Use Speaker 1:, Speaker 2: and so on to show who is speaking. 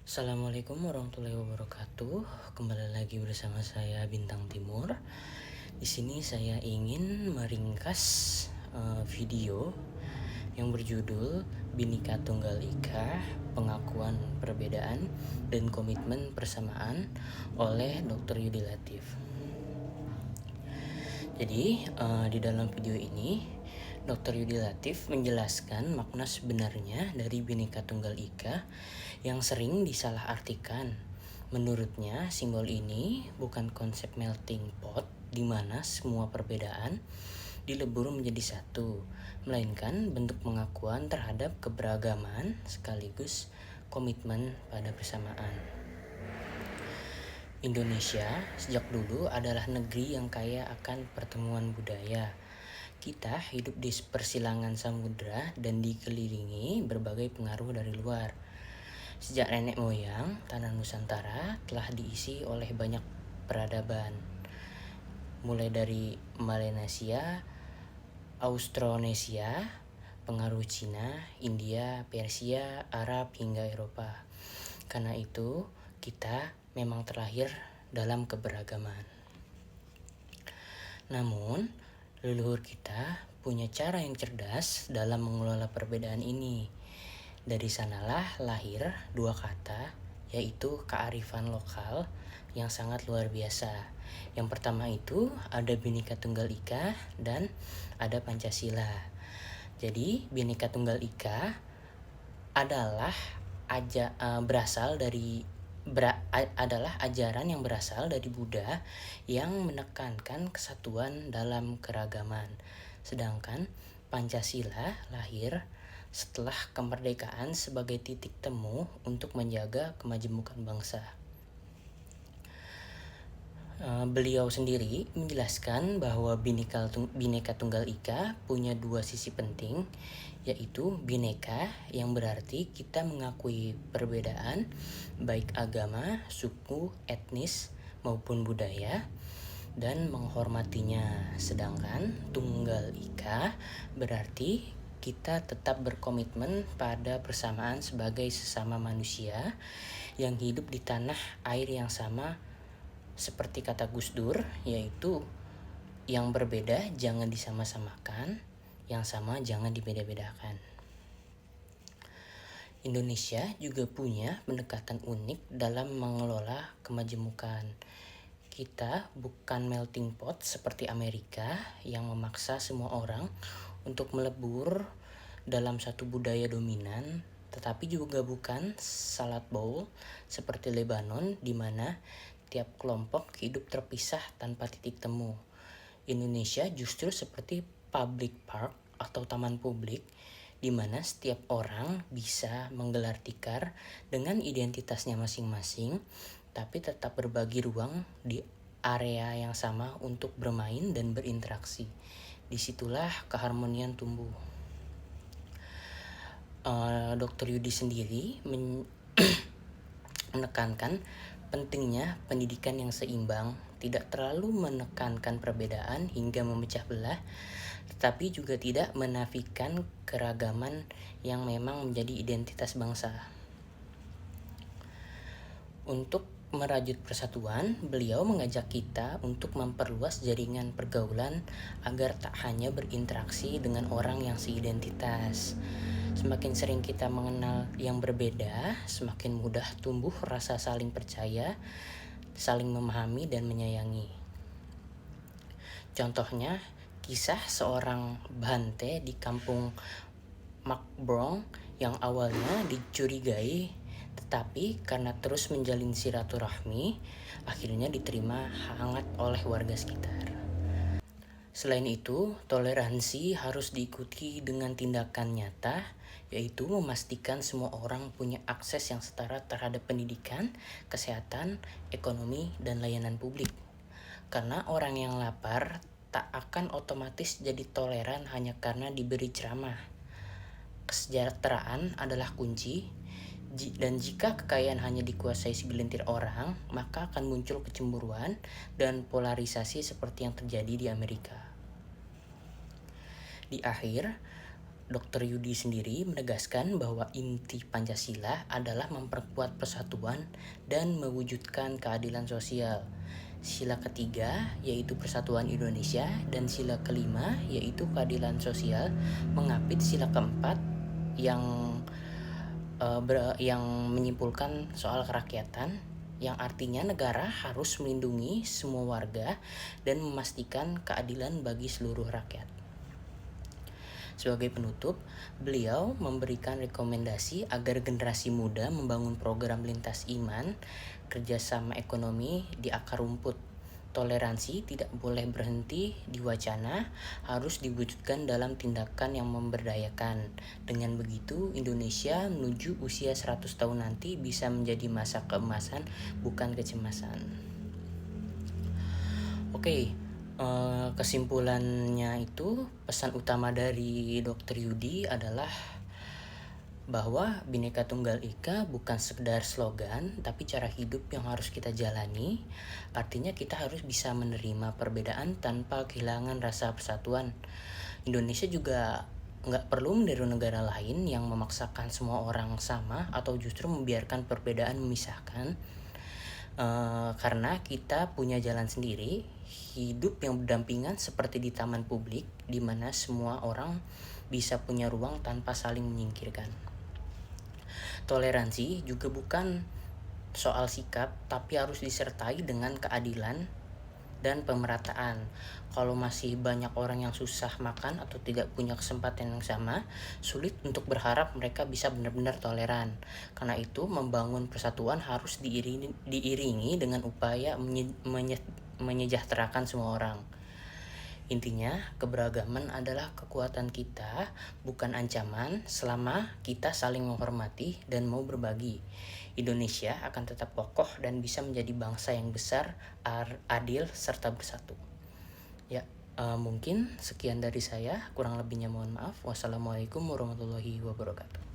Speaker 1: Assalamualaikum warahmatullahi wabarakatuh. Kembali lagi bersama saya Bintang Timur. Di sini saya ingin meringkas video yang berjudul Bhinneka Tunggal Ika, Pengakuan Perbedaan dan Komitmen Persamaan oleh Dr. Yudi Latif. Jadi di dalam video ini Dr. Yudi Latif menjelaskan makna sebenarnya dari Bhinneka Tunggal Ika yang sering disalahartikan. Menurutnya, simbol ini bukan konsep melting pot di mana semua perbedaan dilebur menjadi satu, melainkan bentuk pengakuan terhadap keberagaman sekaligus komitmen pada persamaan. Indonesia sejak dulu adalah negeri yang kaya akan pertemuan budaya. Kita hidup di persilangan samudra dan dikelilingi berbagai pengaruh dari luar. Sejak nenek moyang, tanah Nusantara telah diisi oleh banyak peradaban. Mulai dari Melanesia, Austronesia, pengaruh Cina, India, Persia, Arab, hingga Eropa. Karena itu, kita memang terlahir dalam keberagaman. Namun, leluhur kita punya cara yang cerdas dalam mengelola perbedaan ini. Dari sanalah lahir dua kata, yaitu kearifan lokal yang sangat luar biasa. Yang pertama itu ada Bhinneka Tunggal Ika dan ada Pancasila. Jadi Bhinneka Tunggal Ika adalah adalah ajaran yang berasal dari Buddha yang menekankan kesatuan dalam keragaman. Sedangkan Pancasila lahir setelah kemerdekaan sebagai titik temu untuk menjaga kemajemukan bangsa. Beliau sendiri menjelaskan bahwa Bhinneka Tunggal Ika punya dua sisi penting, yaitu Bhinneka yang berarti kita mengakui perbedaan baik agama, suku, etnis maupun budaya dan menghormatinya. Sedangkan Tunggal Ika berarti kita tetap berkomitmen pada persamaan sebagai sesama manusia yang hidup di tanah air yang sama. Seperti kata Gus Dur, yaitu yang berbeda jangan disama-samakan, yang sama jangan dibeda-bedakan. Indonesia juga punya pendekatan unik dalam mengelola kemajemukan. Kita bukan melting pot seperti Amerika yang memaksa semua orang untuk melebur dalam satu budaya dominan, tetapi juga bukan salad bowl seperti Lebanon di mana tiap kelompok hidup terpisah tanpa titik temu. Indonesia justru seperti public park atau taman publik di mana setiap orang bisa menggelar tikar dengan identitasnya masing-masing, tapi tetap berbagi ruang di area yang sama untuk bermain dan berinteraksi. Disitulah keharmonian tumbuh. Dr. Yudi sendiri menekankan pentingnya pendidikan yang seimbang, tidak terlalu menekankan perbedaan hingga memecah belah, tetapi juga tidak menafikan keragaman yang memang menjadi identitas bangsa. Untuk merajut persatuan, beliau mengajak kita untuk memperluas jaringan pergaulan agar tak hanya berinteraksi dengan orang yang seidentitas. Semakin sering kita mengenal yang berbeda, semakin mudah tumbuh rasa saling percaya, saling memahami dan menyayangi. Contohnya, kisah seorang Bhante di kampung Makbrong yang awalnya dicurigai, tetapi karena terus menjalin silaturahmi, akhirnya diterima hangat oleh warga sekitar. Selain itu, toleransi harus diikuti dengan tindakan nyata, yaitu memastikan semua orang punya akses yang setara terhadap pendidikan, kesehatan, ekonomi, dan layanan publik. Karena orang yang lapar tak akan otomatis jadi toleran hanya karena diberi ceramah. Kesejahteraan adalah kunci, dan jika kekayaan hanya dikuasai segelintir orang, maka akan muncul kecemburuan dan polarisasi seperti yang terjadi di Amerika. Di akhir, Dr. Yudi sendiri menegaskan bahwa inti Pancasila adalah memperkuat persatuan dan mewujudkan keadilan sosial. Sila ketiga yaitu persatuan Indonesia dan sila kelima yaitu keadilan sosial mengapit sila keempat yang menyimpulkan soal kerakyatan, yang artinya negara harus melindungi semua warga dan memastikan keadilan bagi seluruh rakyat. Sebagai penutup, beliau memberikan rekomendasi agar generasi muda membangun program lintas iman, kerjasama ekonomi di akar rumput. Toleransi tidak boleh berhenti di wacana, harus diwujudkan dalam tindakan yang memberdayakan. Dengan begitu, Indonesia menuju usia 100 tahun nanti bisa menjadi masa keemasan, bukan kecemasan. Oke, kesimpulannya itu, pesan utama dari Dr. Yudi adalah bahwa Bhinneka Tunggal Ika bukan sekedar slogan, tapi cara hidup yang harus kita jalani. Artinya kita harus bisa menerima perbedaan tanpa kehilangan rasa persatuan. Indonesia juga nggak perlu meniru negara lain yang memaksakan semua orang sama atau justru membiarkan perbedaan memisahkan. Karena kita punya jalan sendiri, hidup yang berdampingan seperti di taman publik, di mana semua orang bisa punya ruang tanpa saling menyingkirkan. Toleransi juga bukan soal sikap, tapi harus disertai dengan keadilan dan pemerataan. Kalau masih banyak orang yang susah makan atau tidak punya kesempatan yang sama, sulit untuk berharap mereka bisa benar-benar toleran. Karena itu, membangun persatuan harus diiringi dengan upaya menyejahterakan semua orang. Intinya, keberagaman adalah kekuatan kita, bukan ancaman, selama kita saling menghormati dan mau berbagi. Indonesia akan tetap kokoh dan bisa menjadi bangsa yang besar, adil, serta bersatu. Ya, mungkin sekian dari saya, kurang lebihnya mohon maaf. Wassalamualaikum warahmatullahi wabarakatuh.